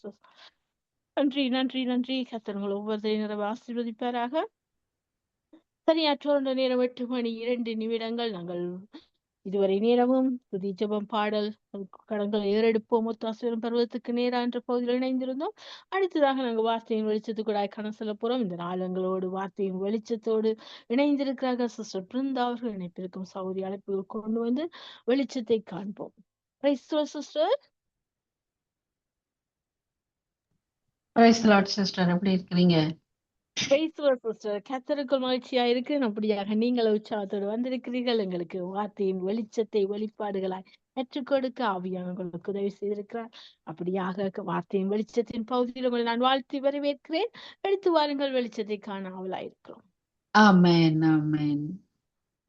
Jesus. நன்றி நன்றி நன்றி. கர்த்தர் உங்கள் ஒவ்வொருத்தரையும் ஆசீர்வதிப்பாராக. சரியாற்றோன்ற நேரம் 8:02 நாங்கள் இதுவரை நேரமும் துதி ஜெபம் பாடல் கடன்களை ஏறெடுப்போம் ஒத்தாசிரம் பருவத்துக்கு நேரா என்ற பகுதியில் இணைந்திருந்தோம். அடுத்ததாக நாங்கள் வார்த்தையின் வெளிச்சத்துக்கூட கணக்கு செல்ல போறோம். இந்த நாளங்களோடு வார்த்தையின் வெளிச்சத்தோடு இணைந்திருக்கிறார்கள் சிஸ்டர் பிருந்தா அவர்கள். இணைப்பிருக்கும் சௌரி அழைப்புகள் கொண்டு வந்து வெளிச்சத்தை காண்போம். Sister. Praise the Lord sister, எப்படி இருக்கிறீங்க? சிஸ்டர் கர்த்தருக்குள் மகிழ்ச்சியா இருக்கிறேன். அப்படியாக நீங்கள் உற்சாகத்தோடு வந்திருக்கிறீர்கள். எங்களுக்கு வார்த்தையின் வெளிச்சத்தை வெளிப்பாடுகளாய் கற்றுக் கொடுக்க ஆவியானவர்களுக்கு உதவி செய்திருக்கிறார். அப்படியாக வார்த்தையின் வெளிச்சத்தின் பகுதியில் உங்களை நான் வாழ்த்தி வரவேற்கிறேன். எடுத்து வாருங்கள், வெளிச்சத்தை காண ஆவலாயிருக்கிறோம். ஆமென் ஆமென்.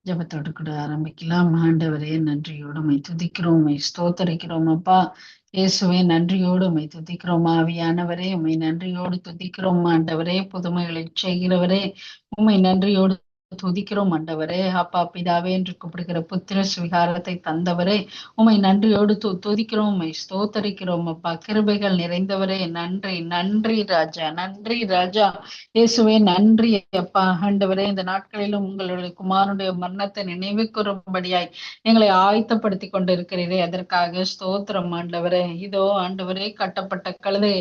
ஜெபத்தோடு கூட ஆரம்பிக்கலாம். ஆண்டவரே, நன்றியோடு உம்மை துதிக்கிறோம், உம்மை ஸ்தோத்தரிக்கிறோம் அப்பா. இயேசுவே, நன்றியோடு உம்மை துதிக்கிறோம். ஆவியானவரே, உம்மை நன்றியோடு துதிக்கிறோம். ஆண்டவரே, புதுமைகளை செய்கிறவரே, உம்மை நன்றியோடு துதிக்கிறோம். ஆண்டவரே, அப்பா பிதாவே என்று கூப்பிடுகிற புத்திர சுவிகாரத்தை தந்தவரே, உம்மை நன்றியோடு துதிக்கிறோம், உம்மை ஸ்தோத்தரிக்கிறோம் அப்பா. கிருபைகள் நிறைந்தவரே, நன்றி நன்றி ராஜா, நன்றி ராஜா. இயேசுவே, நன்றி அப்பா. ஆண்டவரே, இந்த நாட்களிலும் உங்களுடைய குமாரனுடைய மரணத்தை நினைவு கூறும்படியாய் எங்களை ஆயத்தப்படுத்தி கொண்டிருக்கிறீரே, அதற்காக ஸ்தோத்திரம் ஆண்டவரே. இதோ ஆண்டவரே, கட்டப்பட்ட கழுதை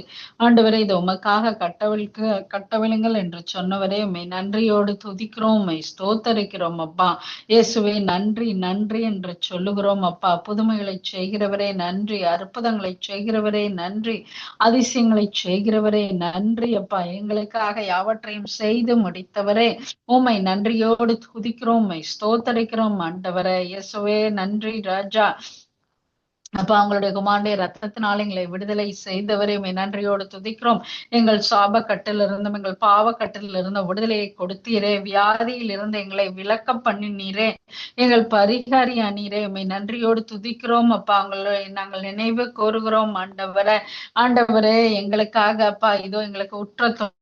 ஆண்டவரே, இதோ உமக்காக கட்டவிழுங்கள் என்று சொன்னவரே, உம்மை நன்றியோடு துதிக்கிறோம், உம்மை ஸ்தோத்தரிக்கிறோம் அப்பா. இயேசுவே, நன்றி நன்றி என்று சொல்லுகிறோம் அப்பா. புதுமைகளை செய்கிறவரே நன்றி, அற்புதங்களை செய்கிறவரே நன்றி, அதிசயங்களை செய்கிறவரே நன்றி அப்பா. எங்களுக்காக யாவற்றையும் செய்து முடித்தவரே, உம்மை நன்றியோடு துதிக்கிறோம், உம்மை ஸ்தோத்தரிக்கிறோம் ஆண்டவரே. இயேசுவே, நன்றி ராஜா. அப்பா, அவங்களுடைய குமாரனுடைய ரத்தத்தினால் எங்களை விடுதலை செய்தவரை உம்மை நன்றியோடு துதிக்கிறோம். எங்கள் சாப கட்டிலிருந்தும் எங்கள் பாவ கட்டிலிருந்த விடுதலையை கொடுத்தீரே, வியாதியில் இருந்து எங்களை விலக்க பண்ணினீரே, எங்கள் பரிகாரியானீரே, உம்மை நன்றியோடு துதிக்கிறோம் அப்பா. நாங்கள் நினைவு கூறுகிறோம் ஆண்டவரே. ஆண்டவரே, எங்களுக்காக அப்பா இதோ எங்களுக்கு உற்ற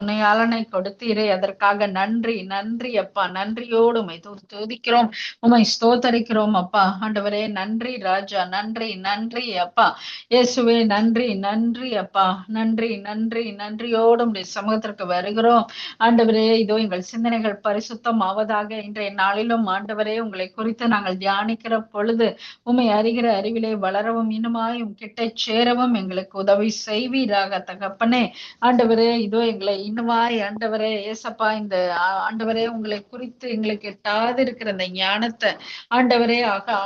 துணையாளனை கொடுத்தீரே, அதற்காக நன்றி நன்றி அப்பா. நன்றியோடு உம்மை துதிக்கிறோம், உம்மை ஸ்தோத்தரிக்கிறோம் அப்பா. ஆண்டவரே, நன்றி ராஜா, நன்றி நன்றி அப்பா. இயேசுவே, நன்றி நன்றி அப்பா. நன்றி நன்றி நன்றியோடு உம்முடைய சமூகத்திற்கு வருகிறோம் ஆண்டவரே. இதோ எங்கள் சிந்தனைகள் பரிசுத்தம் ஆவதாக. இன்றைய நாளிலும் ஆண்டவரே, உங்களை குறித்து நாங்கள் தியானிக்கிற பொழுது உம்மை அறிகிற அறிவிலே வளரவும் இன்னுமாயும் கிட்ட சேரவும் எங்களுக்கு உதவி செய்வீராக தகப்பனே. ஆண்டவரே, இதோ எங்களை இன்னுமாய் ஆண்டவரே ஏசப்பா, இந்த ஆண்டவரே உங்களை குறித்து எங்களுக்கு எட்டாது இருக்கிற இந்த ஞானத்தை ஆண்டவரே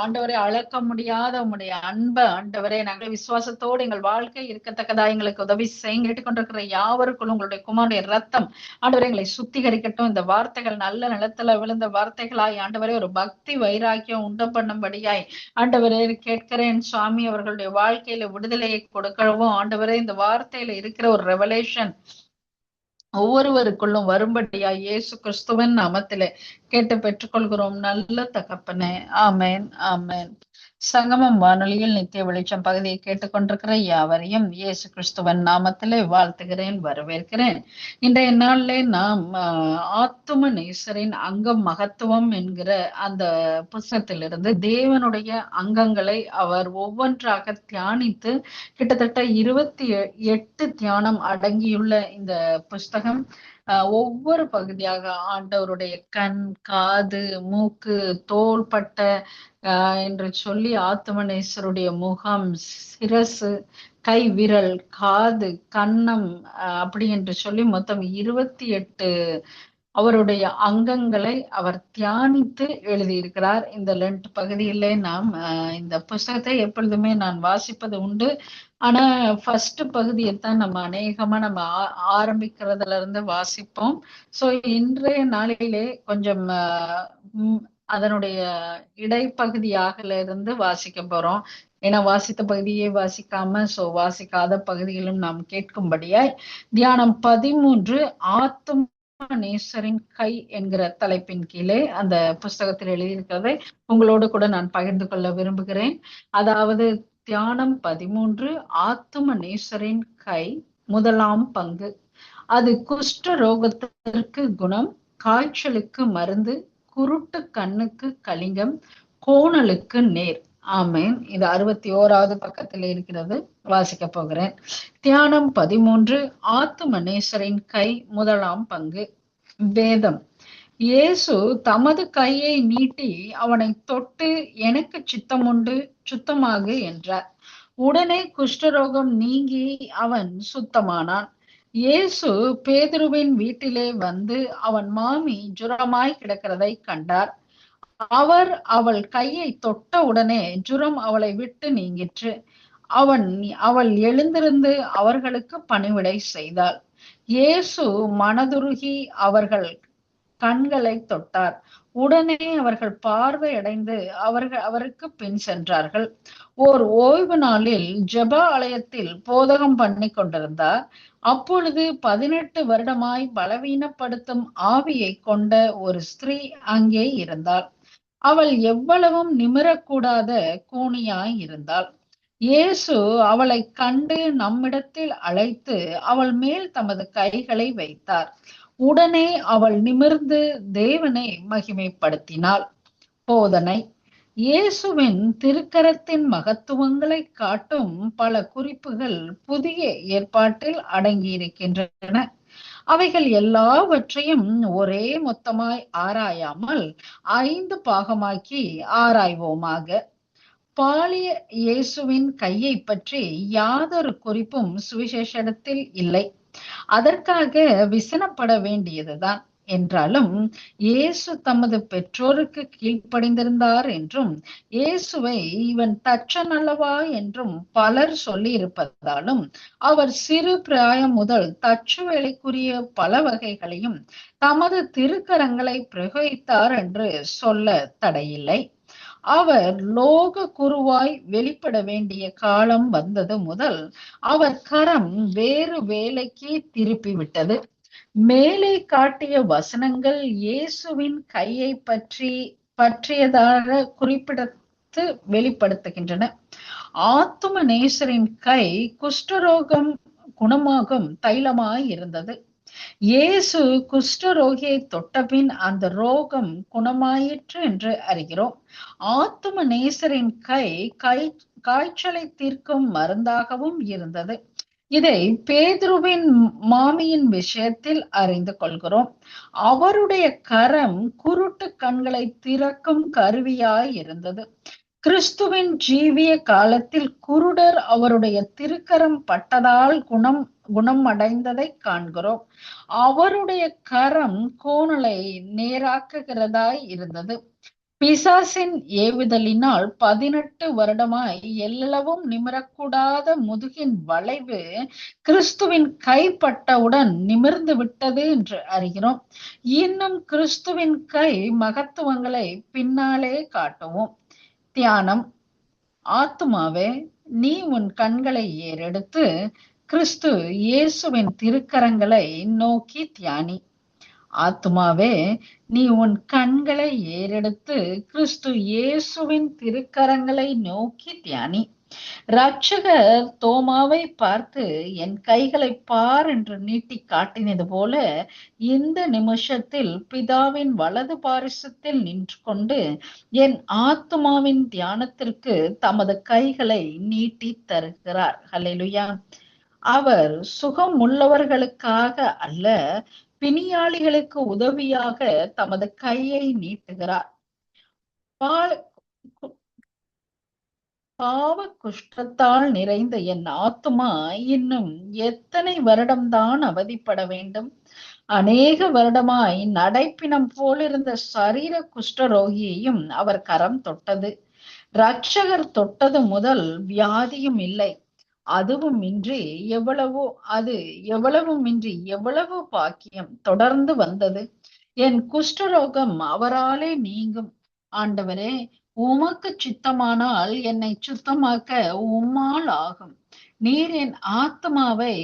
ஆண்டவரே அளக்க முடியாத உம்முடைய அன்பை ஆண்டவரே நாங்கள் விசுவாசத்தோடு எங்கள் வாழ்க்கை இருக்கத்தக்கதா எங்களுக்கு உதவி செய்ய. கேட்டுக்கொண்டிருக்கிற யாவருக்குள்ளும் உங்களுடைய குமாரனுடைய ரத்தம் ஆண்டவரே எங்களை சுத்திகரிக்கட்டும். இந்த வார்த்தைகள் நல்ல நிலத்துல விழுந்த வார்த்தைகளாய் ஆண்டவரே ஒரு பக்தி வைராக்கியம் உண்டு பண்ணும்படியாய் ஆண்டவரே கேட்கிறேன் சுவாமி. அவர்களுடைய வாழ்க்கையில விடுதலையை கொடுக்கவும் ஆண்டவரே இந்த வார்த்தையில இருக்கிற ஒரு ரெவலேஷன் ஒவ்வொருவருக்குள்ளும் வரும்படியா இயேசு கிறிஸ்துவின் நாமத்திலே கேட்டு பெற்றுக்கொள்கிறோம் நல்ல தகப்பனே. ஆமேன் ஆமேன். சங்கமம் வானொலியில் நித்திய வெளிச்சம் பகுதியை கேட்டுக்கொண்டிருக்கிற யாவரையும் இயேசு கிறிஸ்துவன் நாமத்திலே வாழ்த்துகிறேன், வரவேற்கிறேன். இன்றைய நாளிலே நாம் ஆத்தும நேசரின் அங்கம் மகத்துவம் என்கிற அந்த புஸ்தகத்திலிருந்து தேவனுடைய அங்கங்களை அவர் ஒவ்வொன்றாக தியானித்து கிட்டத்தட்ட 28 தியானம் அடங்கியுள்ள இந்த புஸ்தகம் ஒவ்வொரு பகுதியாக ஆண்டவருடைய கண், காது, மூக்கு, தோள்பட்டை என்று சொல்லி ஆத்துமநேசருடைய முகம், சிரசு, கை விரல், காது, கன்னம் அப்படி என்று சொல்லி மொத்தம் 28 அவருடைய அங்கங்களை அவர் தியானித்து எழுதியிருக்கிறார். இந்த லென்ட் பகுதியிலே நாம் இந்த புஸ்தகத்தை எப்பொழுதுமே நான் வாசிப்பது உண்டு. ஆனா ஃபர்ஸ்ட் பகுதியைத்தான் நம்ம அநேகமா நம்ம ஆரம்பிக்கிறதுல இருந்து வாசிப்போம். சோ இன்றைய நாளிலே கொஞ்சம் அதனுடைய இடைப்பகுதியாக இருந்து வாசிக்க போறோம். ஏன்னா வாசித்த பகுதியே வாசிக்காம வாசிக்காத பகுதிகளும் நாம் கேட்கும்படியாய் தியானம் 13 ஆத்தும் நேசரின் கை என்கிற தலைப்பின் கீழே அந்த புஸ்தகத்தில் எழுதியிருக்கிறதை உங்களோடு கூட நான் பகிர்ந்து கொள்ள விரும்புகிறேன். அதாவது தியானம் 13 ஆத்தும நேசரின் கை, முதலாம் பங்கு. அது குஷ்ட ரோகத்திற்கு குணம், காய்ச்சலுக்கு மருந்து, குருட்டு கண்ணுக்கு கலிங்கம், கோணலுக்கு நேர். ஆமேன். இது 61வது பக்கத்தில் இருக்கிறது. வாசிக்க போகிறேன். தியானம் 13. ஆத்தும நேசரின் கை, முதலாம் பங்கு. வேதம். இயேசு தமது கையை நீட்டி அவனை தொட்டு, எனக்கு சித்தமுண்டு, சுத்தமாகு என்றார். உடனே குஷ்டரோகம் நீங்கி அவன் சுத்தமானான். இயேசு பேதுருவின் வீட்டிலே வந்து அவன் மாமி ஜுரமாய் கிடக்கிறதை கண்டார். அவர் அவள் கையை தொட்ட உடனே ஜுரம் அவளை விட்டு நீங்கிற்று. அவள் எழுந்திருந்து அவர்களுக்கு பணிவிடை செய்தாள். இயேசு மனதுருகி அவர்கள் கண்களை தொட்டார். உடனே அவர்கள் பார்வையடைந்து அவருக்கு பின் சென்றார்கள். ஓர் ஓய்வு நாளில் ஜெப ஆலயத்தில் போதகம் பண்ணி கொண்டிருந்தார். அப்பொழுது 18 வருடமாய் பலவீனப்படுத்தும் ஆவியை கொண்ட ஒரு ஸ்திரீ அங்கே இருந்தாள். அவள் எவ்வளவும் நிமிரக்கூடாத கூனியாய் இருந்தாள். இயேசு அவளை கண்டு நம்மிடத்தில் அழைத்து அவள் மேல் தமது கைகளை வைத்தார். உடனே அவள் நிமிர்ந்து தேவனை மகிமைப்படுத்தினாள். போதனை. இயேசுவின் திருக்கரத்தின் மகத்துவங்களை காட்டும் பல குறிப்புகள் புதிய ஏற்பாட்டில் அடங்கியிருக்கின்றன. அவைகள் எல்லாவற்றையும் ஒரே மொத்தமாய் ஆராயாமல் 5 பாகமாக்கி ஆராய்வோமாக. பாலிய இயேசுவின் கையை பற்றி யாதொரு குறிப்பும் சுவிசேஷத்தில் இல்லை. அதற்காக விசனப்பட வேண்டியதுதான். என்றாலும் இயேசு தமது பெற்றோருக்கு கீழ்ப்படிந்திருந்தார் என்றும், இயேசுவை இவன் தச்சன் அல்லவா என்றும் பலர் சொல்லி இருப்பதாலும், அவர் சிறு பிராயம் முதல் தச்சு வேலைக்குரிய பல வகைகளையும் தமது திருக்கரங்களை பிரயோகித்தார் என்று சொல்ல தடையில்லை. அவர் லோக குருவாய் வெளிப்பட வேண்டிய காலம் வந்தது முதல் அவர் கரம் வேறு வேலைக்கு திருப்பிவிட்டது. மேலே காட்டிய வசனங்கள் இயேசுவின் கையை பற்றியதாக குறிப்பிடத்து வெளிப்படுத்துகின்றன. ஆத்தும நேசரின் கை குஷ்டரோகம் குணமாகும் தைலமாய் இருந்தது. இயேசு குஷ்டரோகியை தொட்டபின் அந்த ரோகம் குணமாயிற்று என்று அறிகிறோம். ஆத்தும நேசரின் கை காய்ச்சலை தீர்க்கும் மருந்தாகவும் இருந்தது. இதை பேதுருவின் மாமியின் விஷயத்தில் அறிந்து கொள்கிறோம். அவருடைய கரம் குருட்டு கண்களை திறக்கும் கருவியாய் இருந்தது. கிறிஸ்துவின் ஜீவிய காலத்தில் குருடர் அவருடைய திருக்கரம் பட்டதால் குணம் அடைந்ததை காண்கிறோம். அவருடைய கரம் கோணலை நேராக்குகிறதாய் இருந்தது. பிசாசின் ஏவுதலினால் 18 வருடமாய் எல்லளவும் நிமிரக்கூடாத முதுகின் வளைவு கிறிஸ்துவின் கைப்பட்டவுடன் நிமிர்ந்து விட்டது என்று அறிகிறோம். இன்னும் கிறிஸ்துவின் கை மகத்துவங்களை பின்னாலே காட்டுவோம். தியானம். ஆத்துமாவே, நீ உன் கண்களை ஏறெடுத்து கிறிஸ்து இயேசுவின் திருக்கரங்களை நோக்கி தியானி. ஆத்துமாவே, நீ உன் கண்களை ஏறெடுத்து கிறிஸ்து இயேசுவின் திருக்கரங்களை நோக்கி தியானி. இரட்சகர் தோமாவை பார்த்து என் கைகளை பார் என்று நீட்டி காட்டினது போல இந்த நிமிஷத்தில் பிதாவின் வலது பாரிசத்தில் நின்று கொண்டு என் ஆத்துமாவின் தியானத்திற்கு தமது கைகளை நீட்டி தருகிறார். ஹல்லேலூயா. அவர் சுகம் உள்ளவர்களுக்காக அல்ல, பிணியாளிகளுக்கு உதவியாக தமது கையை நீட்டுகிறார். பாவ குஷ்டத்தால் நிறைந்த என் ஆத்துமா இன்னும் எத்தனை வருடம்தான் அவதிப்பட வேண்டும்? அநேக வருடமாய் நடைப்பினம் போலிருந்த சரீர குஷ்டரோகியையும் அவர் கரம் தொட்டது. இரட்சகர் தொட்டது முதல் வியாதியும் இல்லை. அதுவும் இன்றி எவ்வளவு பாக்கியம் தொடர்ந்து வந்தது. என் குஷ்டரோகம் அவராலே நீங்கும். ஆண்டவரே, உமக்கு சித்தமானால் என்னை சுத்தமாக்க உம்மால் ஆகும். நீர் என் ஆத்மாவை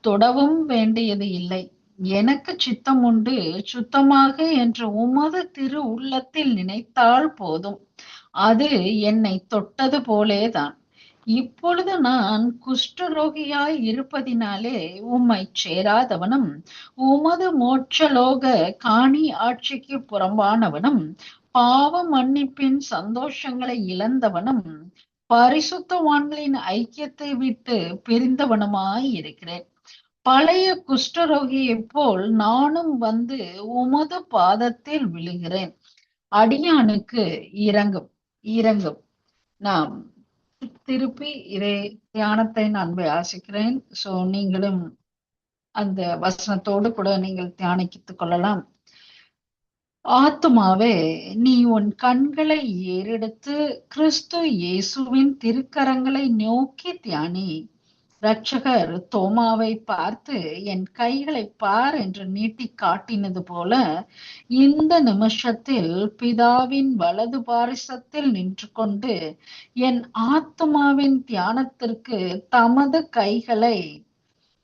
தொடவும் வேண்டியது இல்லை. எனக்கு சித்தம் உண்டு, சுத்தமாக என்று உமது திரு உள்ளத்தில் நினைத்தால் போதும். அது என்னை தொட்டது போலேதான். இப்பொழுது நான் குஷ்டரோகியாய் இருப்பதினாலே உம்மை சேராதவனும் உமது மோட்சலோக காணி ஆட்சிக்கு புறம்பானவனும் பாவ மன்னிப்பின் சந்தோஷங்களை இழந்தவனும் பரிசுத்தவான்களின் ஐக்கியத்தை விட்டு பிரிந்தவனுமாய் இருக்கிறேன். பழைய குஷ்டரோகியைப் போல் நானும் வந்து உமது பாதத்தில் விழுகிறேன். அடியானுக்கு இரங்கும் இரங்கும். நாம் திருப்பி இதை தியானத்தை நான் வாசிக்கிறேன். சோ நீங்களும் அந்த வசனத்தோடு கூட நீங்கள் தியானித்துக் கொள்ளலாம். ஆத்துமாவே, நீ உன் கண்களை ஏறெடுத்து கிறிஸ்து இயேசுவின் திருக்கரங்களை நோக்கி தியானி. இரட்சகர் தோமாவை பார்த்து, என் கைகளை பார் என்று நீட்டி காட்டினது போல இந்த நிமிஷத்தில் பிதாவின் வலது பாரிசத்தில் நின்று கொண்டு என் ஆத்துமாவின் தியானத்திற்கு தமது கைகளை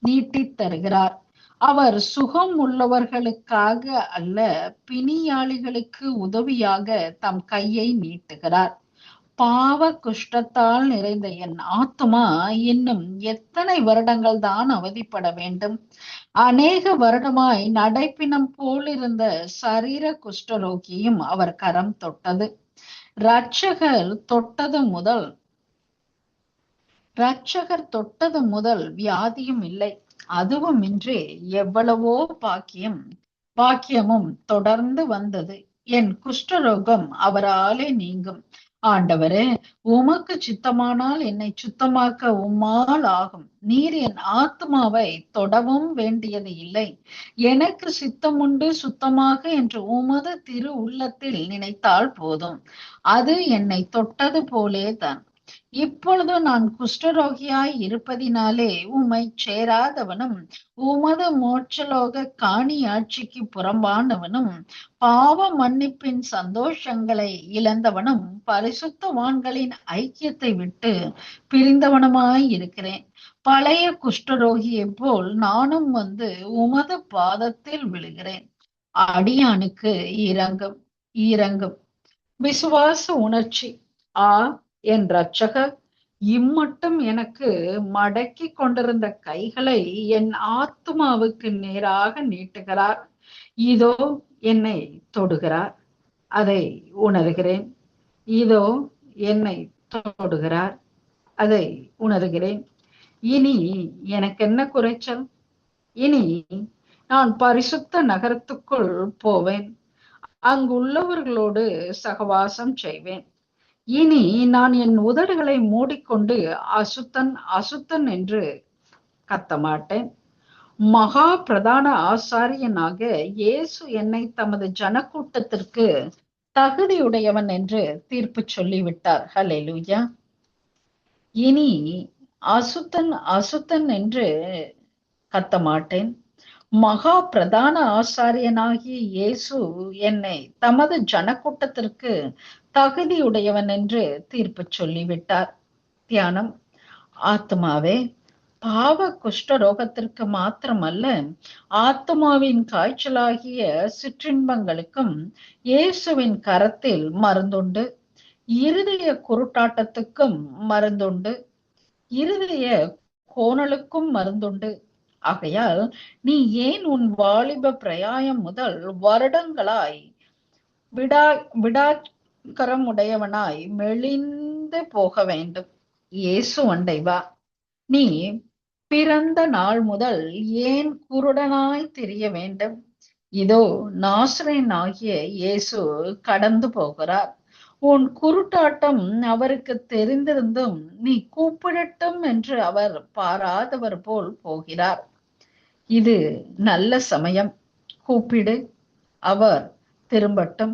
நீட்டித் தருகிறார். அவர் சுகம் உள்ளவர்களுக்காக அல்ல, பிணியாளிகளுக்கு உதவியாக தம் கையை நீட்டுகிறார். பாவ குஷ்டத்தால் நிறைந்த என் ஆத்துமா இன்னும் எத்தனை வருடங்கள் தான் அவதிப்பட வேண்டும்? அநேக வருடமாய் நடைப்பினம் போலிருந்த சரீர குஷ்டரோகியும் அவர் கரம் தொட்டது. இரட்சகர் தொட்டது முதல் வியாதியும் இல்லை. அதுவும் இன்றி எவ்வளவோ பாக்கியமும் தொடர்ந்து வந்தது. என் குஷ்டரோகம் அவராலே நீங்கும். ஆண்டவரே, உமக்கு சித்தமானால் என்னை சுத்தமாக்க உம்மால் ஆகும். நீர் என் ஆத்மாவை தொடவும் வேண்டியது இல்லை. எனக்கு சித்தமுண்டு சுத்தமாக என்று உமது திரு உள்ளத்தில் நினைத்தால் போதும். அது என்னை தொட்டது போலே தான். இப்பொழுது நான் குஷ்டரோகியாய் இருப்பதினாலே உம்மை சேராதவனும் உமது மோட்சலோக காணி ஆட்சிக்கு புறம்பானவனும் பாவ மன்னிப்பின் சந்தோஷங்களை இழந்தவனும் பரிசுத்தவான்களின் ஐக்கியத்தை விட்டு பிரிந்தவனுமாய் இருக்கிறேன். பழைய குஷ்டரோகியை போல் நானும் வந்து உமது பாதத்தில் விழுகிறேன். அடியானுக்கு இரங்கும். விசுவாச உணர்ச்சி. என் இரட்சகர் இம்மட்டும் எனக்கு மடக்கி கொண்டிருந்த கைகளை என் ஆத்துமாவுக்கு நேராக நீட்டுகிறார். இதோ என்னை தொடுகிறார், அதை உணர்கிறேன். இதோ என்னை தொடுகிறார், அதை உணர்கிறேன். இனி எனக்கு என்ன குறைச்சல்? இனி நான் பரிசுத்த நகரத்துக்குள் போவேன், அங்குள்ளவர்களோடு சகவாசம் செய்வேன். இனி நான் என் உதடுகளை மூடிக்கொண்டு அசுத்தன் என்று கத்த மாட்டேன். மகா பிரதான ஆசாரியனாக இயேசு என்னை தமது ஜனக்கூட்டத்திற்கு தகுதியுடையவன் என்று தீர்ப்பு சொல்லிவிட்டார். ஹல்லேலூயா. இனி அசுத்தன் என்று கத்த மாட்டேன். மகா பிரதான ஆசாரியனாகிய இயேசு என்னை தமது ஜனக்கூட்டத்திற்கு தகுதியுடையவன் என்று தீர்ப்பு சொல்லிவிட்டார். தியானம். ஆத்மாவே, பாவ குஷ்ட ரோகத்திற்கு மாத்திரமல்ல, ஆத்மாவின் காய்ச்சலாகிய சிற்றின்பங்களுக்கும் இயேசுவின் கரத்தில் மருந்துண்டு. இருதய குருட்டாட்டத்துக்கும் மருந்துண்டு, இருதய கோணலுக்கும் மருந்துண்டு. ஆகையால் நீ ஏன் உன் வாலிப பிரயாயம் முதல் வருடங்களாய் விடாக்கரமுடையவனாய் மெலிந்து போக வேண்டும்? இயேசு அண்டை வா. நீ பிறந்த நாள் முதல் ஏன் குருடனாய் தெரிய வேண்டும்? இதோ நாசரேன் ஆகிய இயேசு கடந்து போகிறார். உன் குருட்டாட்டம் அவருக்கு தெரிந்திருந்தும் நீ கூப்பிடட்டும் என்று அவர் பாராதவர் போல் போகிறார். இது நல்ல சமயம். கூப்பிடு, அவர் திரும்பட்டும்.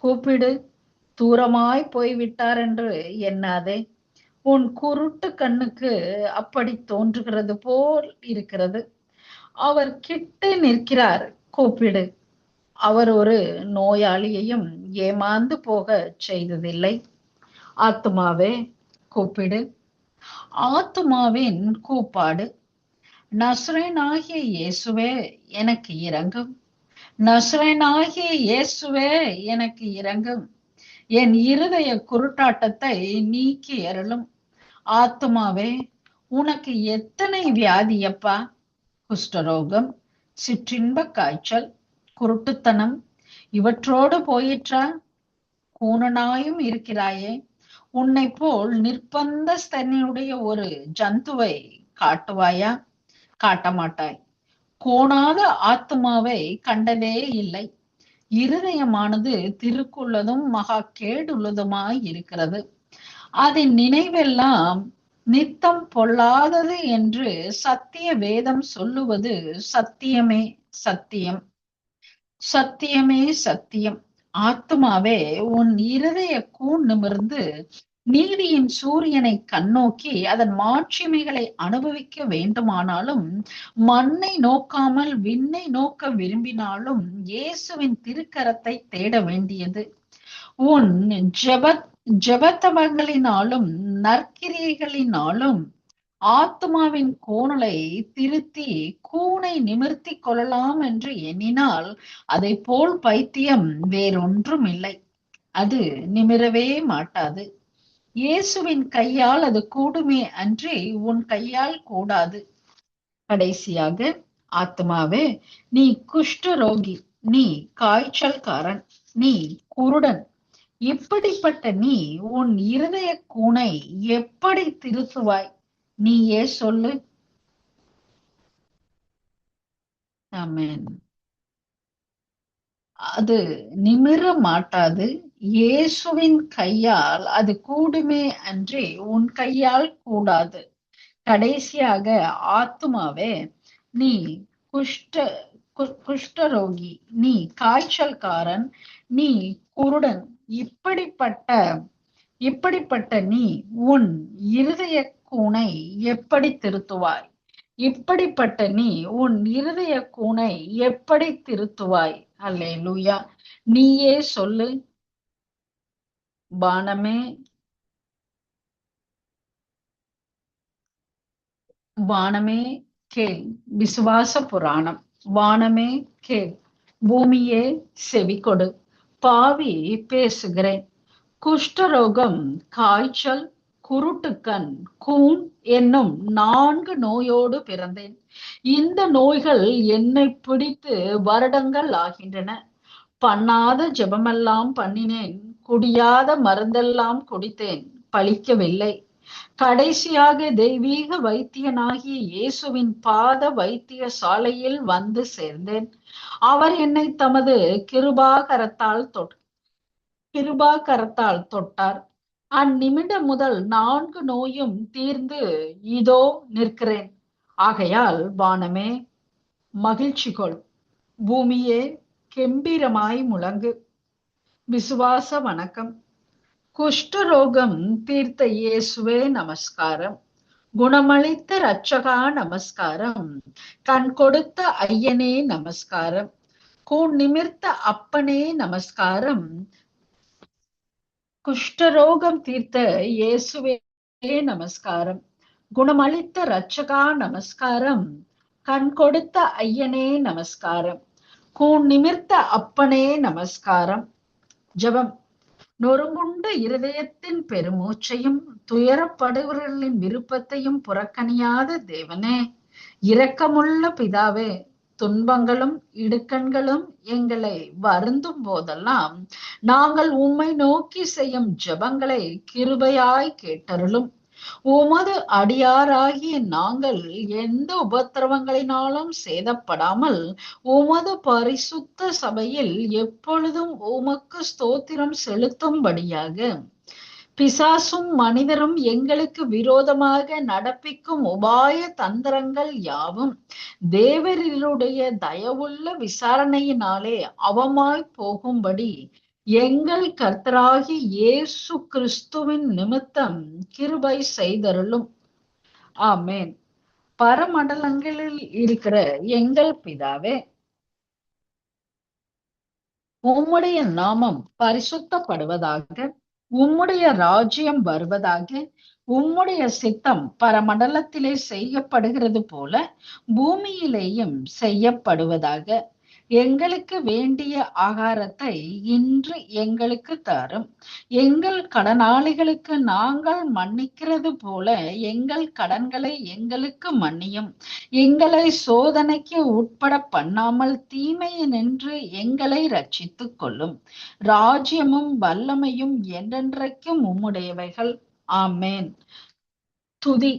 கூப்பிடு, தூரமாய் போய்விட்டார் என்று எண்ணாதே. உன் குருட்டு கண்ணுக்கு அப்படி தோன்றுகிறது போல் இருக்கிறது. அவர் கிட்ட நிற்கிறார். கூப்பிடு. அவர் ஒரு நோயாளியையும் ஏமாந்து போக செய்ததில்லை. ஆத்துமாவே, கூப்பிடு. ஆத்துமாவின் கூப்பாடு. நசரேனாகிய இயேசுவே, எனக்கு இரங்கும். நசரேனாகிய இயேசுவே, எனக்கு இரங்கும். என் இருதய குருட்டாட்டத்தை நீக்கி அருளும். ஆத்துமாவே, உனக்கு எத்தனை வியாதியப்பா? குஷ்டரோகம், சிற்றின்ப காய்ச்சல், குருட்டுத்தனம் இவற்றோடு போயிற்றா? கூனனாயும் இருக்கிறாயே. உன்னை போல் நிர்பந்தஸ்தனுடைய ஒரு ஜந்துவை காட்டுவாயா? காட்ட மாட்டாய். கோணாத ஆத்மாவை கண்டதே இல்லை. இருதயமானது திருக்குள்ளதும் மகா கேடுள்ளதுமாய் இருக்கிறது. அதன் நினைவெல்லாம் நித்தம் பொல்லாதது என்று சத்திய வேதம் சொல்லுவது சத்தியமே சத்தியம். சத்தியமே சத்தியம். ஆத்மாவே, உன் இருதய கூன் நிமிர்ந்து நீதியின் சூரியனை கண்ணோக்கி அதன் மாட்சிமைகளை அனுபவிக்க வேண்டுமானாலும், மண்ணை நோக்காமல் விண்ணை நோக்க விரும்பினாலும் இயேசுவின் திருக்கரத்தை தேட வேண்டியது. உன் ஜெபத்தவங்களினாலும் நற்கிரியைகளினாலும் ஆத்மாவின் கோணலை திருத்தி கூனை நிமிர்த்தி கொள்ளலாம் என்று எண்ணினால் அதை போல் பைத்தியம் வேறொன்றும் இல்லை. அது நிமிரவே மாட்டாது. இயேசுவின் கையால் அது கூடுமே அன்றி உன் கையால் கூடாது. கடைசியாக, ஆத்மாவே, நீ குஷ்டரோகி, நீ காய்ச்சல்காரன், நீ குருடன், இப்படிப்பட்ட நீ உன் இருதய கூனை எப்படி திருத்துவாய்? நீயே சொல்லு. ஆமென். அது நிமிர மாட்டாது. இயேசுவின் கையால் அது கூடுமே அன்றி உன் கையால் கூடாது. கடைசியாக, ஆத்துமாவே, நீ குஷ்டரோகி, நீ காய்ச்சல்காரன், நீ குருடன், இப்படிப்பட்ட நீ உன் இருதய கூனை எப்படி திருத்துவாய்? இப்படிப்பட்ட நீ உன் இருதய கூனை எப்படி திருத்துவாய்? அல்லேலூயா. நீயே சொல்லு. வானமே, வானமே கேள். விசுவாச புராணம். வானமே கேள், பூமியே செவி கொடு. பாவி பேசுகிறேன். குஷ்டரோகம், காய்ச்சல், குருட்டுக்கண், கூன் என்னும் 4 நோயோடு பிறந்தேன். இந்த நோய்கள் என்னை பிடித்து வருடங்கள் ஆகின்றன. பண்ணாத ஜெபமெல்லாம் பண்ணினேன், குடியாத மருந்தெல்லாம் குடித்தேன், பலிக்கவில்லை. கடைசியாக தெய்வீக வைத்தியனாகிய இயேசுவின் பாத வைத்திய சாலையில் வந்து சேர்ந்தேன். அவர் என்னை தமது கிருபாகரத்தால் தொட்டார். அந்நிமிடம் முதல் 4 நோயும் தீர்ந்து இதோ நிற்கிறேன். ஆகையால் வானமே மகிழ்ச்சி கொள், பூமியே கெம்பீரமாய் முழங்கு. விசுவாச வணக்கம். குஷ்டரோகம் தீர்த்த இயேசுவே நமஸ்காரம். குணமளித்த இரட்சகா நமஸ்காரம். கண் கொடுத்த ஐயனே நமஸ்காரம். கூன் நிமிர்த்த அப்பனே நமஸ்காரம். குஷ்டரோகம் தீர்த்த இயேசுவே நமஸ்காரம். குணமளித்த இரட்சகா நமஸ்காரம். கண் கொடுத்த ஐயனே நமஸ்காரம். கூன் நிமிர்த்த அப்பனே நமஸ்காரம். ஜெபம். நொறுங்குண்ட இருதயத்தின் பெருமூச்சையும் துயரப்படுபவர்களின் விருப்பத்தையும் புறக்கணியாத தேவனே, இரக்கமுள்ள பிதாவே, துன்பங்களும் இடுக்கண்களும் எங்களை வருந்தும் போதெல்லாம் நாங்கள் உம்மை நோக்கி செய்யும் ஜெபங்களை கிருபையாய் கேட்டருளும். உமது அடியாராகிய நாங்கள் எந்த உபத்திரவங்களினாலும் சேதப்படாமல் உமது பரிசுத்த சபையில் எப்பொழுதும் உமக்கு ஸ்தோத்திரம் செலுத்தும்படியாக பிசாசும் மனிதரும் எங்களுக்கு விரோதமாக நடப்பிக்கும் உபாய தந்திரங்கள் யாவும் தேவருடைய தயவுள்ள விசாரணையினாலே அவமாய் போகும்படி எங்கள் கர்த்தராகி இயேசு கிறிஸ்துவின் நிமித்தம் கிருபை செய்தருளும். ஆமென். பரமண்டலங்களில் இருக்கிற எங்கள் பிதாவே, உம்முடைய நாமம் பரிசுத்தப்படுவதாக, உம்முடைய ராஜ்யம் வருவதாக, உம்முடைய சித்தம் பரமண்டலத்திலே செய்யப்படுகிறது போல பூமியிலேயும் செய்யப்படுவதாக. எங்களுக்கு வேண்டிய ஆகாரத்தை இன்று எங்களுக்கு தாரும். எங்கள் கடனாளிகளுக்கு நாங்கள் மன்னிக்கிறது போல எங்கள் கடன்களை எங்களுக்கு மன்னியும். எங்களை சோதனைக்கு உட்பட பண்ணாமல் தீமையினின்று எங்களை ரட்சித்துக் கொள்ளும். ராஜ்யமும் வல்லமையும் என்றென்றைக்கும் உம்முடையவைகள். ஆமென். துதி.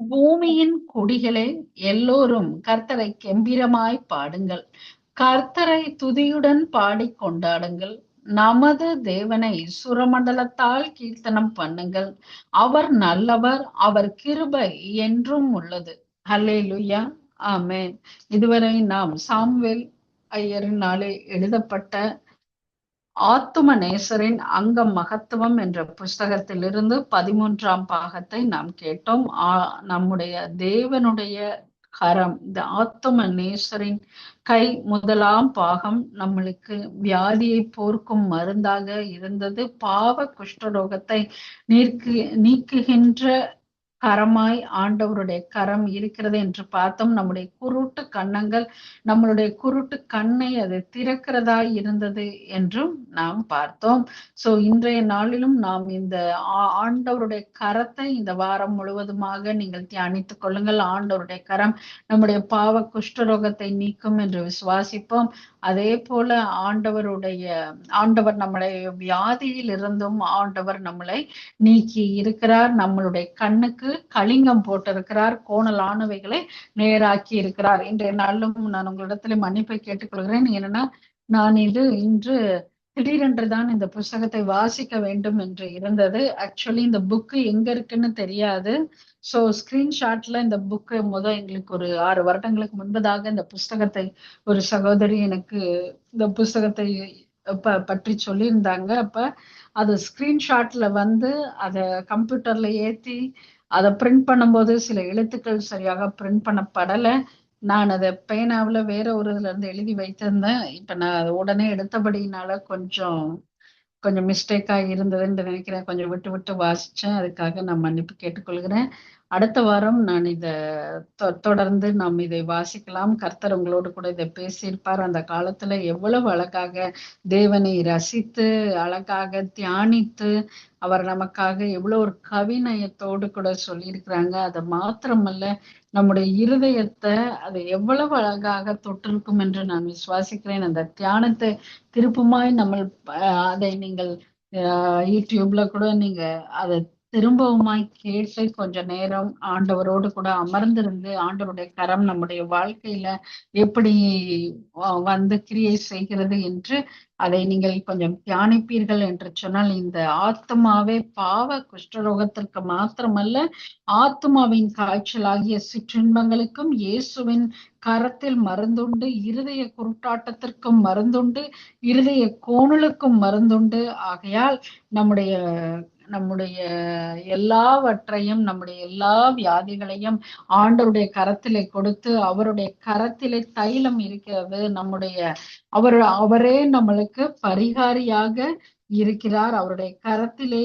பூமியின் குடிகளே, எல்லோரும் கர்த்தரை கெம்பீரமாய் பாடுங்கள். கர்த்தரை துதியுடன் பாடிக் கொண்டாடுங்கள். நமது தேவனை சுரமண்டலத்தால் கீர்த்தனம் பண்ணுங்கள். அவர் நல்லவர், அவர் கிருபை என்றும் உள்ளது. அல்லேலூயா. ஆமென். இதுவரை நாம் சாமுவேல் ஐயரினாலே எழுதப்பட்ட ஆத்தும நேசரின் அங்க மகத்துவம் என்ற புஸ்தகத்திலிருந்து 13ஆம் பாகத்தை நாம் கேட்டோம். நம்முடைய தேவனுடைய கரம், இந்த ஆத்தும நேசரின் கை, முதலாம் பாகம் நம்மளுக்கு வியாதியை போர்க்கும் மருந்தாக இருந்தது. பாவ குஷ்டரோகத்தை நீக்குகின்ற கரமாய் ஆண்டவருடைய கரம் இருக்கிறது என்று பார்த்தோம். நம்முடைய குருட்டு கன்னங்கள், நம்மளுடைய குருட்டு கண்ணை அது திறக்கிறதாய் இருந்தது என்றும் நாம் பார்த்தோம். சோ இன்றைய நாளிலும் நாம் இந்த ஆண்டவருடைய கரத்தை இந்த வாரம் முழுவதுமாக நீங்கள் தியானித்துக் கொள்ளுங்கள். ஆண்டவருடைய கரம் நம்முடைய பாவ குஷ்டரோகத்தை நீக்கும் என்று விசுவாசிப்போம். அதே போல ஆண்டவர் நம்முடைய வியாதியில் இருந்தும் ஆண்டவர் நம்மளை நீக்கி இருக்கிறார். நம்மளுடைய கண்ணுக்கு கலிங்கம் போட்டிருக்கிறார், கோணலானவைகளை நேராக்கி இருக்கிறார். இன்றைய நாளும் நான் உங்களிடத்துல மன்னிப்பை கேட்டுக்கொள்கிறேன். ஏன்னா நான் இன்று திடீரென்று தான் இந்த புஸ்தகத்தை வாசிக்க வேண்டும் என்று இருந்தது. ஆக்சுவலி இந்த புக்கு எங்க இருக்குன்னு தெரியாது. சோ ஸ்கிரீன்ஷாட்ல இந்த புக்கு எங்களுக்கு ஒரு 6 வருடங்களுக்கு முன்பதாக இந்த புஸ்தகத்தை ஒரு சகோதரி எனக்கு இந்த புஸ்தகத்தை பற்றி சொல்லியிருந்தாங்க. அப்ப அது ஸ்கிரீன்ஷாட்ல வந்து அதை கம்ப்யூட்டர்ல ஏத்தி அதை பிரிண்ட் பண்ணும்போது சில எழுத்துக்கள் சரியாக பிரிண்ட் பண்ணப்படலை. நான் அதை பேனாவில் வேற ஒரு இதுல இருந்து எழுதி வைத்திருந்தேன். இப்ப நான் அதை உடனே எடுத்தபடினால கொஞ்சம் மிஸ்டேக்கா இருந்ததுன்னு நினைக்கிறேன். கொஞ்சம் விட்டு விட்டு வாசிச்சேன். அதுக்காக நான் மன்னிப்பு கேட்டுக்கொள்கிறேன். அடுத்த வாரம் நான் இதை தொடர்ந்து நாம் இதை வாசிக்கலாம். கர்த்தர் உங்களோடு கூட இதை பேசியிருப்பார். அந்த காலத்துல எவ்வளவு அழகாக தேவனை ரசித்து அழகாக தியானித்து அவர் நமக்காக எவ்வளவு ஒரு கவிநயத்தோடு கூட சொல்லியிருக்கிறாங்க. அது மாத்திரமல்ல, நம்முடைய இருதயத்தை அது எவ்வளவு அழகாக தொட்டிருக்கும் என்று நான் விசுவாசிக்கிறேன். அந்த தியானத்தை திருப்புமாய் அதை நீங்கள் யூடியூப்ல கூட நீங்க அதை திரும்பவுமாய் கேட்டு கொஞ்ச நேரம் ஆண்டவரோடு கூட அமர்ந்திருந்து ஆண்டவருடைய கரம் நம்முடைய வாழ்க்கையில எப்படி வந்து கிரியை செய்கிறது என்று அதை நீங்கள் கொஞ்சம் தியானிப்பீர்கள் என்று சொன்னால், இந்த ஆத்மாவே பாவ குஷ்டரோகத்திற்கு மாத்திரமல்ல, ஆத்மாவின் காய்ச்சலாகிய சிற்றின்பங்களுக்கும் இயேசுவின் கரத்தில் மருந்துண்டு, இருதய குருட்டாட்டத்திற்கும் மருந்துண்டு, இருதய கோணலுக்கும் மருந்துண்டு. ஆகையால் நம்முடைய எல்லாவற்றையும், நம்முடைய எல்லா வியாதிகளையும் ஆண்டவருடைய கரத்திலே கொடுத்து, அவருடைய கரத்திலே தைலம் இருக்கிறது. அவரே நம்மளுக்கு பரிகாரியாக இருக்கிறார். அவருடைய கரத்திலே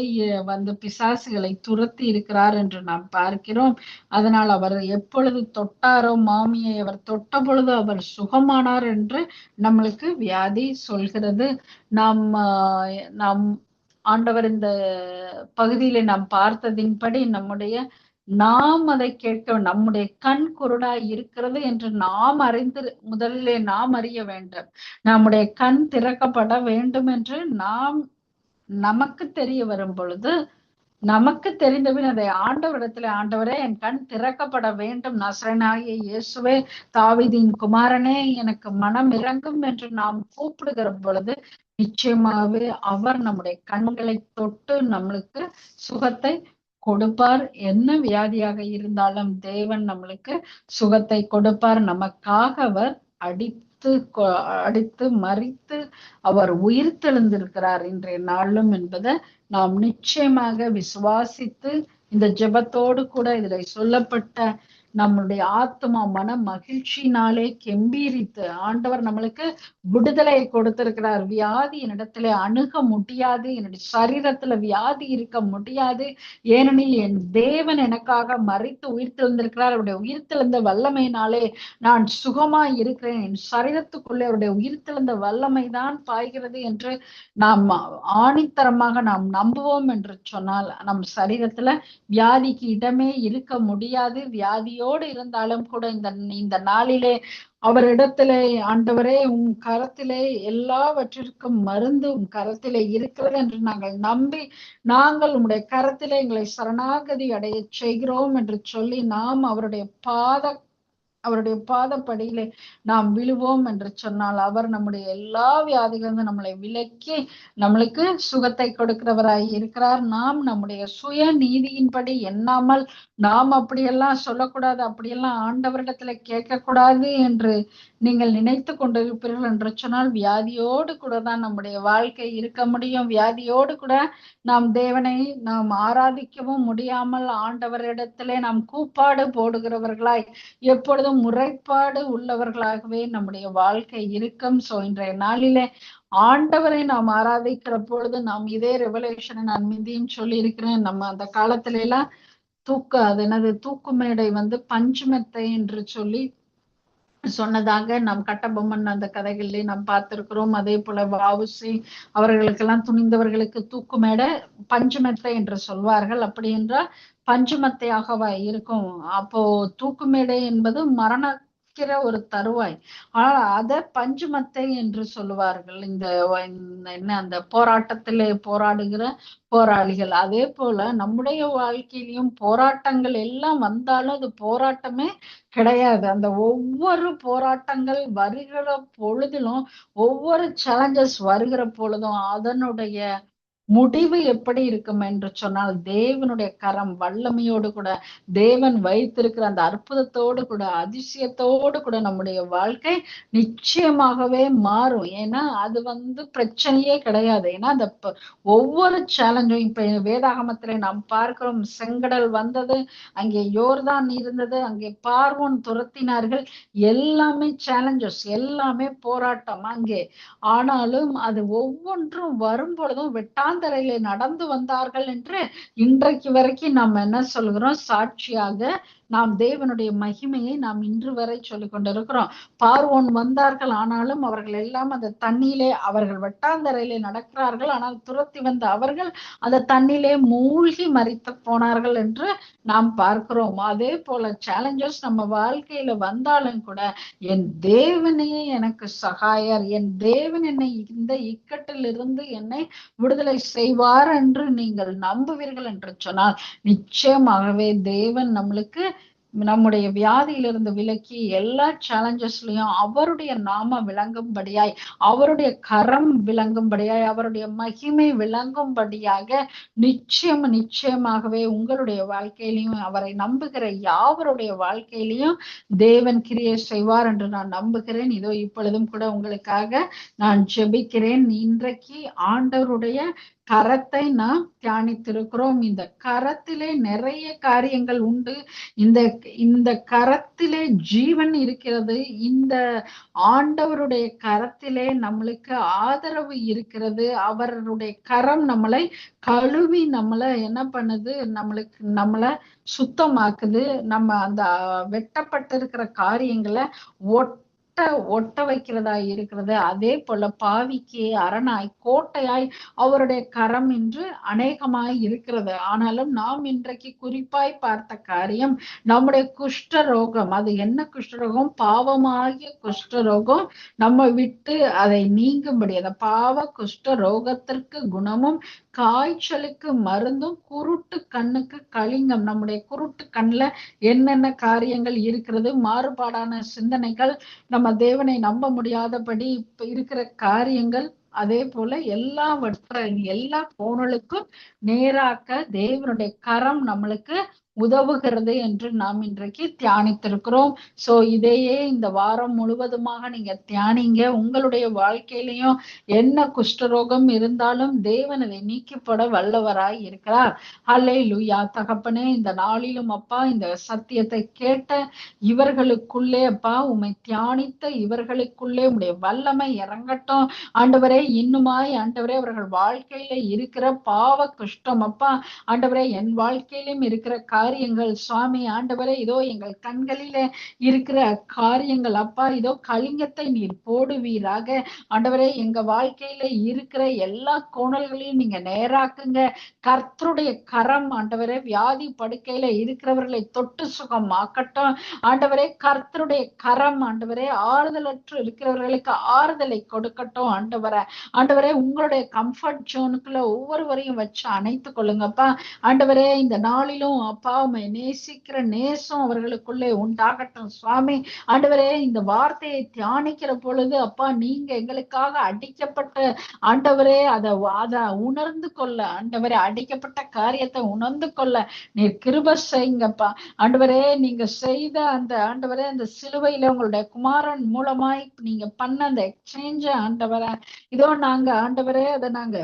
வந்து பிசாசுகளை துரத்தி இருக்கிறார் என்று நாம் பார்க்கிறோம். அதனால் அவர் எப்பொழுது தொட்டாரோ, மாமியை அவர் தொட்ட பொழுது அவர் சுகமானார் என்று நம்மளுக்கு வியாதி சொல்கிறது. நாம் ஆண்டவர் இந்த பகுதியில நாம் பார்த்ததின்படி நாம் அதை கேட்க, நம்முடைய கண் குருடா இருக்கிறது என்று நாம் முதலிலே நாம் அறிய வேண்டும். நம்முடைய கண் திறக்கப்பட வேண்டும் என்று நமக்கு தெரிய வரும் பொழுது, நமக்கு தெரிந்தபின் அதை ஆண்டவரிடத்துல, ஆண்டவரே என் கண் திறக்கப்பட வேண்டும், நசரேயனாகிய இயேசுவே, தாவீதின் குமாரனே எனக்கு மனம் இறங்கும் என்று நாம் கூப்பிடுகிற பொழுது நிச்சயமாகவே அவர் நம்முடைய கண்களை தொட்டு நம்மளுக்கு சுகத்தை கொடுப்பார். என்ன வியாதியாக இருந்தாலும் தேவன் நம்மளுக்கு சுகத்தை கொடுப்பார். நமக்காக அவர் அடித்து மரித்து அவர் உயிர் தெழுந்திருக்கிறார் இன்றைய நாளும் என்பதை நாம் நிச்சயமாக விசுவாசித்து, இந்த ஜெபத்தோடு கூட இதுல சொல்லப்பட்ட நம்மளுடைய ஆத்மா மன மகிழ்ச்சியினாலே கெம்பீரித்து ஆண்டவர் நம்மளுக்கு விடுதலை கொடுத்திருக்கிறார். வியாதி என்னிடத்துல அணுக முடியாது, என்னுடைய சரீரத்துல வியாதி இருக்க முடியாது, ஏனெனில் என் தேவன் எனக்காக மரித்து உயிர்த்தெழுந்திருக்கிறார். அவருடைய உயிர்த்தெழுந்த வல்லமையினாலே நான் சுகமாய் இருக்கிறேன். என் சரீரத்துக்குள்ளே அவருடைய உயிர்த்தெழுந்த வல்லமை தான் பாய்கிறது என்று நாம் ஆணித்தரமாக நாம் நம்புவோம் என்று சொன்னால் நம் சரீரத்துல வியாதிக்கு இடமே இருக்க முடியாது. வியாதியோடு இருந்தாலும் கூட இந்த நாளிலே அவரிடத்திலே, ஆண்டவரே உம் கரத்திலே எல்லாவற்றிற்கும் மருந்து உம் கரத்திலே இருக்கிறது என்று நாங்கள் நம்பி நாங்கள் உம்முடைய கரத்திலே எங்களை சரணாகதி அடைய செய்கிறோம் என்று சொல்லி நாம் அவருடைய பாதப்படியிலே நாம் விழுவோம் என்று சொன்னால் அவர் நம்முடைய எல்லா வியாதிகளிலிருந்து நம்மளை விலக்கி நம்மளுக்கு சுகத்தை கொடுக்கிறவராய் இருக்கிறார். நாம் நம்முடைய சுய நீதியின்படி எண்ணாமல் நாம் அப்படியெல்லாம் சொல்லக்கூடாது, அப்படியெல்லாம் ஆண்டவரிடத்துல கேட்கக்கூடாது என்று நீங்கள் நினைத்து கொண்டிருப்பீர்கள் என்று சொன்னால் வியாதியோடு கூட தான் நம்முடைய வாழ்க்கை இருக்க முடியும். வியாதியோடு கூட நாம் தேவனை நாம் ஆராதிக்கவும் முடியாமல் ஆண்டவரிடத்திலே நாம் கூப்பாடு போடுகிறவர்களாய் எப்பொழுதும் முறைப்பாடு உள்ளவர்களாகவே நம்முடைய வாழ்க்கை இருக்கும். சோ இன்றைய நாளிலே ஆண்டவரை நாம் ஆராதிக்கிற பொழுது நாம் இதே ரெவலேஷனை நான் மிந்தியும் சொல்லி இருக்கிறேன். நம்ம அந்த காலத்துல எல்லாம் அது என்னது தூக்கு மேடை பஞ்சுமெத்தை என்று சொல்லி சொன்னதாக நாம் கட்டபொம்மன் அந்த கதைகளிலே நாம் பார்த்திருக்கிறோம். அதே போல வஉசி அவர்களுக்கெல்லாம் துணிந்தவர்களுக்கு தூக்கு மேடை பஞ்சுமெத்தை என்று சொல்வார்கள். அப்படி என்றால் பஞ்சுமெத்தையாகவா இருக்கும். அப்போ தூக்கு மேடை என்பது மரணக்கிற ஒரு தருவாய். ஆனால் அத பஞ்சுமெத்தை என்று சொல்லுவார்கள். இந்த என்ன அந்த போராட்டத்திலே போராடுகிற போராளிகள். அதே போல நம்முடைய வாழ்க்கையிலும் போராட்டங்கள் எல்லாம் வந்தாலும் அது போராட்டமே கிடையாது. அந்த ஒவ்வொரு போராட்டங்கள் வருகிற பொழுதிலும், ஒவ்வொரு சேலஞ்சஸ் வருகிற பொழுதும் அதனுடைய முடிவு எப்படி இருக்கும் என்று சொன்னால் தேவனுடைய கரம் வல்லமையோடு கூட, தேவன் வைத்திருக்கிற அந்த அற்புதத்தோடு கூட, அதிசயத்தோடு கூட நம்முடைய வாழ்க்கை நிச்சயமாகவே மாறும். ஏன்னா அது பிரச்சனையே கிடையாது. ஏன்னா அந்த ஒவ்வொரு சேலஞ்சும் இப்ப வேதாகமத்திலே நாம் பார்க்கிறோம். செங்கடல் வந்தது, அங்கே யோர்தான் இருந்தது, அங்கே பார்வோன் துரத்தினார்கள். எல்லாமே சேலஞ்சஸ், எல்லாமே போராட்டம் அங்கே. ஆனாலும் அது ஒவ்வொன்றும் வரும் பொழுதும் வெட்டாந்தரையிலே நடந்து வந்தார்கள் என்று இன்றைக்கு வரைக்கும் நாம் என்ன சொல்கிறோம்? சாட்சியாக நாம் தேவனுடைய மகிமையை நாம் இன்று வரை சொல்லிக் கொண்டிருக்கிறோம். பார்வோன் வந்தார்கள், ஆனாலும் அவர்கள் எல்லாம் அந்த தண்ணியிலே, அவர்கள் வெட்டாந்தரையிலே நடக்கிறார்கள், ஆனால் துரத்தி வந்த அவர்கள் அந்த தண்ணியிலே மூழ்கி மரித்து போனார்கள் என்று நாம் பார்க்கிறோம். அதே போல சேலஞ்சஸ் நம்ம வாழ்க்கையில வந்தாலும் கூட என் தேவனே எனக்கு சகாயர், என் தேவன் என்னை இந்த இக்கட்டில் இருந்து என்னை விடுதலை செய்வார் என்று நீங்கள் நம்புவீர்கள் என்று சொன்னால் நிச்சயமாகவே தேவன் நம்மளுக்கு நம்முடைய வியாதியிலிருந்து விலக்கி எல்லா சேலஞ்சஸ்லயும் அவருடைய நாம விளங்கும்படியாய், அவருடைய கரம் விளங்கும்படியாய், அவருடைய மகிமை விளங்கும்படியாக நிச்சயமாகவே உங்களுடைய வாழ்க்கையிலையும் அவரை நம்புகிற யாவருடைய வாழ்க்கையிலையும் தேவன் கிரியை செய்வார் என்று நான் நம்புகிறேன். இதோ இப்பொழுதும் கூட உங்களுக்காக நான் ஜெபிக்கிறேன். இன்றைக்கு ஆண்டவருடைய கரத்தை நாம் தியானித்திருக்கிறோம். இந்த கரத்திலே நிறைய காரியங்கள் உண்டு. இந்த கரத்திலே ஜீவன் இருக்கிறது. இந்த ஆண்டவருடைய கரத்திலே நம்மளுக்கு ஆதரவு இருக்கிறது. அவருடைய கரம் நம்மளை கழுவி நம்மளை என்ன பண்ணுது? நம்மளை சுத்தமாக்குது. நம்ம அந்த வெட்டப்பட்டிருக்கிற காரியங்களை ஒட்ட வைக்கிறதா இருக்கிறது. அதே போல பாவிக்கு அரணாய் கோட்டையாய் அவருடைய கரம் இன்று அநேகமாய் இருக்கிறது. ஆனாலும் நாம் இன்றைக்கு குறிப்பாய் பார்த்த காரியம் நம்முடைய குஷ்டரோகம். அது என்ன குஷ்டரோகம்? பாவமாகிய குஷ்டரோகம் நம்ம விட்டு அதை நீங்கும்படி, அந்த பாவ குஷ்டரோகத்திற்கு குணமும் காய்ச்சலுக்கு மருந்தும் குருட்டு கண்ணுக்கு கலிங்கம். நம்முடைய குருட்டு கண்ணுல என்னென்ன காரியங்கள் இருக்கிறது? மாறுபாடான சிந்தனைகள், நம்ம தேவனை நம்ப முடியாதபடி இருக்கிற காரியங்கள், அதே போல எல்லா கோணலுக்கும் நேராக்க தேவனுடைய கரம் நம்மளுக்கு உதவுகிறது என்று நாம் இன்றைக்கு தியானித்திருக்கிறோம். சோ இதையே இந்த வாரம் முழுவதுமாக நீங்க தியானிங்க. உங்களுடைய வாழ்க்கையிலையும் என்ன குஷ்டரோகம் இருந்தாலும் தேவன் அதை நீக்கிப்பட வல்லவராய் இருக்கிறார். ஹல்லேலூயா. தகப்பனே, இந்த நாளிலும் அப்பா இந்த சத்தியத்தை கேட்ட இவர்களுக்குள்ளே அப்பா உம்மை தியானித்த இவர்களுக்குள்ளே உம்முடைய வல்லமை இறங்கட்டும் ஆண்டவரே. இன்னுமாய் ஆண்டவரே அவர்கள் வாழ்க்கையில இருக்கிற பாவ குஷ்டம் அப்பா ஆண்டவரே, என் வாழ்க்கையிலும் இருக்கிற காரியங்கள் சுவாமி ஆண்டவரே, இதோ எங்கள் கண்களிலே இருக்கிற காரியங்கள் அப்பா, இதோ கலிங்கத்தை நீர் போடுவீராக ஆண்டவரே. எங்க வாழ்க்கையில இருக்கிற எல்லா கோணல்களையும் நீங்க நேராக்குங்க. கர்த்தருடைய கரம் ஆண்டவரே வியாதி படுக்கையில இருக்கிறவர்களை தொட்டு சுகமாக்கட்டும் ஆண்டவரே. கர்த்தருடைய கரம் ஆண்டவரே ஆறுதலற்று இருக்கிறவர்களுக்கு ஆறுதலை கொடுக்கட்டும் ஆண்டவரே. ஆண்டவரே, உங்களுடைய கம்ஃபர்ட் ஜோனுக்குள்ள ஒவ்வொருவரையும் வச்சு அணைத்துக் கொள்ளுங்கப்பா ஆண்டவரே. இந்த நாளிலும் அப்பா உம்மை நேசிக்கிற நேசம் அவர்களுக்குள்ளே உண்டாகட்டும் சுவாமி ஆண்டவரே. இந்த வார்த்தையை தியானிக்கிற பொழுது அப்பா நீங்க எங்களுக்காக அடிக்கப்பட்ட ஆண்டவரே அதை உணர்ந்து கொள்ள ஆண்டவரே, அடிக்கப்பட்ட காரியத்தை உணர்ந்து கொள்ள நீர் கிருபை செய்யுங்கப்பா ஆண்டவரே. நீங்க செய்த அந்த ஆண்டவரே அந்த சிலுவையில உங்களுடைய குமாரன் மூலமாய் நீங்க பண்ண அந்த எக்ஸ்சேஞ்ச் ஆண்டவரே, இதோ நாங்க ஆண்டவரே அதை நாங்க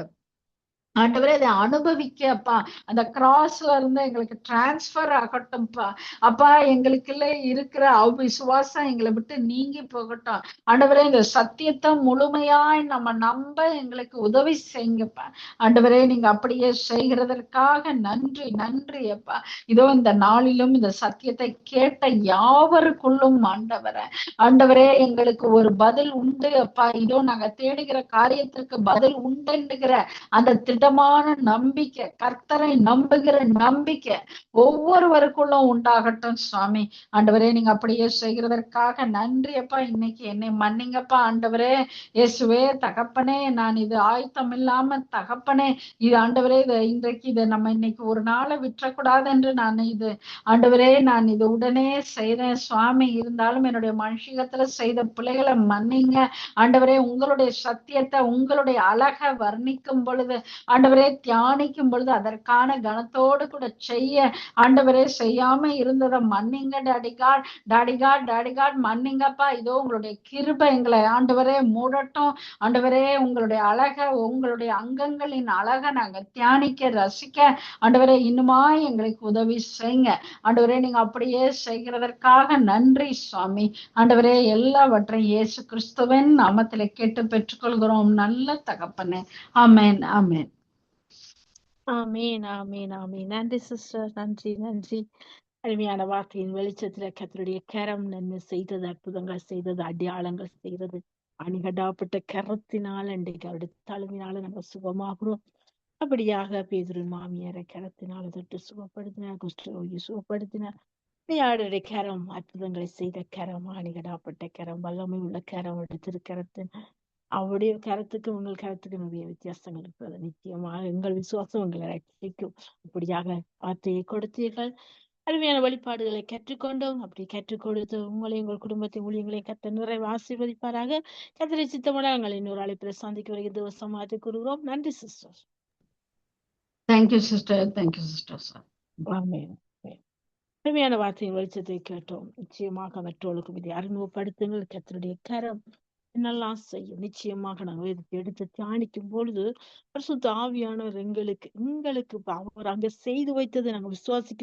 ஆண்டவரே அதை அனுபவிக்க அப்பா அந்த கிராஸ்ல இருந்து எங்களுக்கு டிரான்ஸ்பர் ஆகட்டும்ப்பா அப்பா. எங்களுக்குள்ள இருக்கிற அவிசுவாசம் எங்களை விட்டு நீங்கி போகட்டும் ஆண்டவரே. இந்த சத்தியத்தை முழுமையாய் நம்ம நம்ப எங்களுக்கு உதவி செய்யுங்கப்பா ஆண்டவரே. நீங்க அப்படியே செய்கிறதற்காக நன்றி நன்றி அப்பா. இதோ இந்த நாளிலும் இந்த சத்தியத்தை கேட்ட யாவருக்குள்ளும் ஆண்டவரே எங்களுக்கு ஒரு பதில் உண்டு அப்பா. இதோ நாங்க தேடுகிற காரியத்திற்கு பதில் உண்டுங்கிற அந்த திடமான நம்பிக்கை, கர்த்தரை நம்புகிற நம்பிக்கை ஒவ்வொருவருக்குள்ளும் உண்டாகட்டும் சுவாமி ஆண்டவரே. நீங்க அப்படியே செய்கிறதற்காக நன்றி அப்பா. இன்னைக்கு என்னை மன்னிங்கப்பா ஆண்டவரே. இயேசுவே தகப்பனே, நான் இது ஆயத்தம் இல்லாம தகப்பனே இது ஆண்டவரே இன்றைக்கு இதை நம்ம இன்னைக்கு ஒரு நாளை விற்றக்கூடாது என்று நான் இது ஆண்டவரே நான் இது உடனே செய்தேன் சுவாமி. இருந்தாலும் என்னுடைய மனுஷிகத்துல செய்த பிள்ளைகளை மன்னிங்க ஆண்டவரே. உங்களுடைய சத்தியத்தை உங்களுடைய அழகை வர்ணிக்கும் பொழுது ஆண்டவரே தியானிக்கும் பொழுது அதற்கான கனத்தோடு கூட செய்ய ஆண்டவரே செய்யாம இருந்ததை மன்னிங்க டாடிகாட் மன்னிங்கப்பா. இதோ உங்களுடைய கிருபை எங்களை ஆண்டவரே மூடட்டும் ஆண்டவரே. உங்களுடைய அழக உங்களுடைய அங்கங்களின் அழகை நாங்க தியானிக்க ரசிக்க ஆண்டவரே இன்னுமா எங்களுக்கு உதவி செய்யுங்க ஆண்டவரே. நீங்க அப்படியே செய்கிறதற்காக நன்றி சுவாமி ஆண்டவரே. எல்லாவற்றையும் இயேசு கிறிஸ்துவின் நாமத்திலே கேட்டு பெற்றுக்கொள்கிறோம் நல்ல தகப்பனே. ஆமென் ஆமென். ஆமேன் ஆமேன் ஆமேன். நன்றி சிஸ்டர், நன்றி நன்றி. அருமையான வார்த்தையின் வெளிச்சத்துல கர்த்தருடைய கரம் நன்மை செய்தது, அற்புதங்கள் செய்தது, அடையாளங்கள் செய்தது. அணிகடாப்பட்ட கரத்தினால இன்றைக்கு அவருடைய தலைமையினால நம்ம சுகமாகிறோம். அப்படியாக பேதுரு மாமியாரை கரத்தினால தொட்டு சுகப்படுத்தினார், குஷ்டரோகி சுகப்படுத்தினார். யாருடைய கரம் அற்புதங்களை செய்த கரம், அணிகடாப்பட்ட கரம், வல்லமை உள்ள கரம், திருக்கரத்தின் அவருடைய கருத்துக்கு உங்கள் கருத்துக்கு நிறைய வித்தியாசங்கள் இருக்கிறது. நிச்சயமாக எங்கள் விசுவாசம் உங்களை ரட்சிக்கும். அப்படியாக வார்த்தையை கொடுத்தீர்கள், அருமையான வழிபாடுகளை கற்றுக்கொண்டோம். அப்படி கற்றுக் கொடுத்து உங்களை உங்கள் குடும்பத்தின் ஊழியங்களையும் கற்று நிறைவு ஆசீர்வதிப்பாராக. கர்த்தரை சித்தமான நாங்கள் இன்னொரு அழைப்பில் சந்திக்க வருகிற திவசமாக கூறுகிறோம். நன்றி sister. Thank you sister. Thank you sister. அருமையான வார்த்தையின் வெளிச்சத்தை கேட்டோம். நிச்சயமாக மற்றவர்களுக்கும் இதை அறிமுகப்படுத்துங்கள். கர்த்தருடைய கரம் என்னெல்லாம் செய்யும். நிச்சயமாக நாங்கள் இதுக்கு எடுத்து தியானிக்கும் பொழுது பரிசுத்த ஆவியானவர் எங்களுக்கு அவர் அங்க செய்து வைத்ததை நாங்கள் விசுவாசிக்கும்